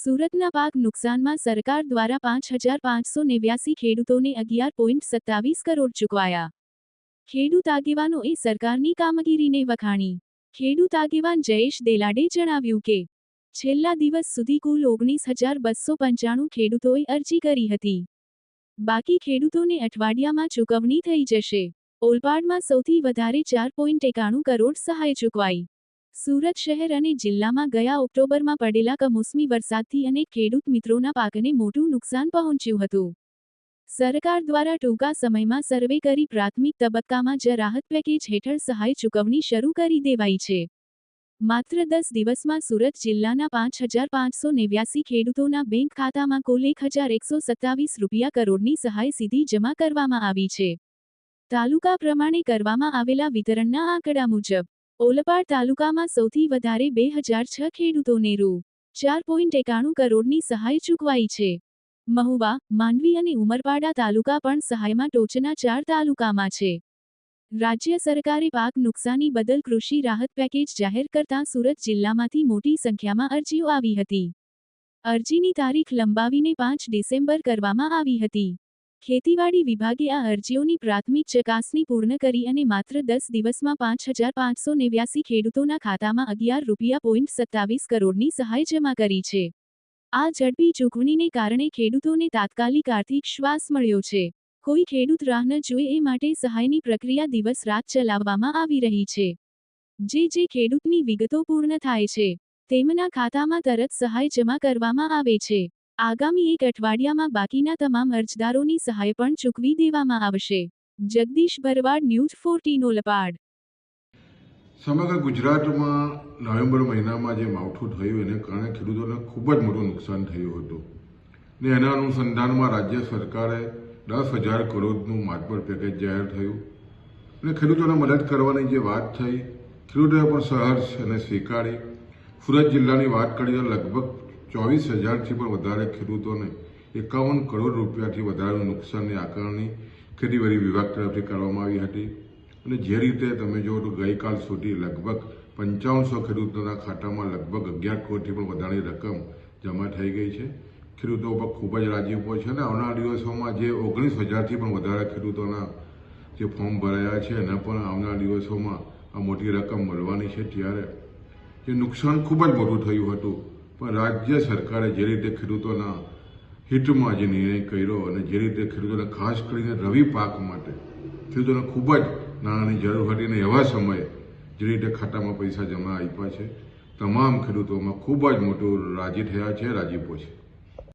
સુરતના પાક નુકસાનમાં સરકાર દ્વારા 5,589 ખેડૂતોને 11.27 કરોડ ચૂકવાયા। ખેડૂત આગેવાનોએ સરકારની કામગીરીને વખાણી। ખેડૂત આગેવાન જયેશ દેલાડે જણાવ્યું કે છેલ્લા દિવસ સુધી કુલ 19,295 ખેડૂતોએ અરજી કરી હતી। બાકી ખેડૂતોને અઠવાડિયામાં ચૂકવણી થઈ જશે। ઓલપાડમાં સૌથી વધારે 4.91 કરોડ સહાય ચૂકવાઈ। સુરત શહેર અને જિલ્લામાં ગયા ઓક્ટોબરમાં પડેલા કમોસમી વરસાદથી અનેક ખેડૂત મિત્રોના પાકને મોટું નુકસાન પહોંચ્યું હતું। સરકાર દ્વારા ટૂંકા સમયમાં સર્વે કરી પ્રાથમિક તબક્કામાં જ રાહત પેકેજ હેઠળ સહાય ચૂકવણી શરૂ કરી દેવાઈ છે। માત્ર 10 દિવસમાં સુરત જિલ્લાના 5,589 ખેડૂતોના બેંક ખાતામાં કુલ 1,127 રૂપિયા કરોડની સહાય સીધી જમા કરવામાં આવી છે। તાલુકા પ્રમાણે કરવામાં આવેલા વિતરણના આંકડા મુજબ ઓલપાડ તાલુકામાં સૌથી વધારે 2,006 ખેડૂતોને રૂ. 4.91 કરોડની સહાય ચૂકવાઈ છે। મહુવા, માંડવી અને ઉમરપાડા તાલુકા પણ સહાયમાં ટોચના 4 તાલુકામાં છે। રાજ્ય સરકારે પાક નુકસાની બદલ કૃષિ રાહત પેકેજ જાહેર કરતાં સુરત જિલ્લામાંથી મોટી સંખ્યામાં અરજીઓ આવી હતી। અરજીની તારીખ લંબાવીને 5 ડિસેમ્બર કરવામાં આવી હતી। ખેતીવાડી વિભાગે આ અરજીઓની પ્રાથમિક ચકાસણી પૂર્ણ કરી અને માત્ર 10 દિવસમાં 5,589 ખેડૂતોના ખાતામાં 11.27 કરોડની સહાય જમા કરી છે। આ ઝડપી ચૂકવણીને કારણે ખેડૂતોને તાત્કાલિક આર્થિક શ્વાસ મળ્યો છે। કોઈ ખેડૂત રાહ ન જુએ એ માટે સહાયની પ્રક્રિયા દિવસ રાત ચલાવવામાં આવી રહી છે। જે ખેડૂતની વિગતો પૂર્ણ થાય છે તેમના ખાતામાં તરત સહાય જમા કરવામાં આવે છે। આગામી એક અઠવાડિયામાં બાકીના તમામ અરજદારોની સહાય પણ ચૂકવી દેવામાં આવશે। જગદીશ ભરવાડ, ન્યૂઝ 14 ઓલપાડ। સમગ્ર ગુજરાતમાં નવેમ્બર મહિનામાં જે માવઠું થયું એને કારણે ખેડૂતોને ખૂબ જ મોટું નુકસાન થયું હતું ને એના અનુસંધાનમાં રાજ્ય સરકારે 10,000 કરોડનું માતબર પેકેજ જાહેર થયું અને ખેડૂતોને મદદ કરવાની જે વાત થઈ ખેડૂતોએ પણ સહર્ષ અને સ્વીકારી। સુરત જિલ્લાની વાત કરીએ તો લગભગ 24,000થી પણ વધારે ખેડૂતોને 51 કરોડ રૂપિયાથી વધારેનું નુકસાનની આકારણી ખેતીવાડી વિભાગ તરફથી કરવામાં આવી હતી અને જે રીતે તમે જુઓ તો ગઈકાલ સુધી લગભગ 5500 ખેડૂતોના ખાતામાં લગભગ 11 કરોડથી પણ વધારેની રકમ જમા થઈ ગઈ છે। ખેડૂતો પર ખૂબ જ રાજીપો છે અને આવનારા દિવસોમાં જે 19,000થી પણ વધારે ખેડૂતોના જે ફોર્મ ભરાયા છે એના પણ આવનારા દિવસોમાં આ મોટી રકમ મળવાની છે। ત્યારે જે નુકસાન ખૂબ જ મોટું થયું હતું પણ રાજ્ય સરકારે જે રીતે ખેડૂતોના હિતમાં જે નિર્ણય કર્યો અને જે રીતે ખેડૂતોને ખાસ કરીને રવિ પાક માટે ખેડૂતોને ખૂબ જ નાણાંની જરૂર હતી અને એવા સમયે જે રીતે ખાતામાં પૈસા જમા આપ્યા છે તમામ ખેડૂતોમાં ખૂબ જ મોટું રાજી થયા છે, રાજીપો છે।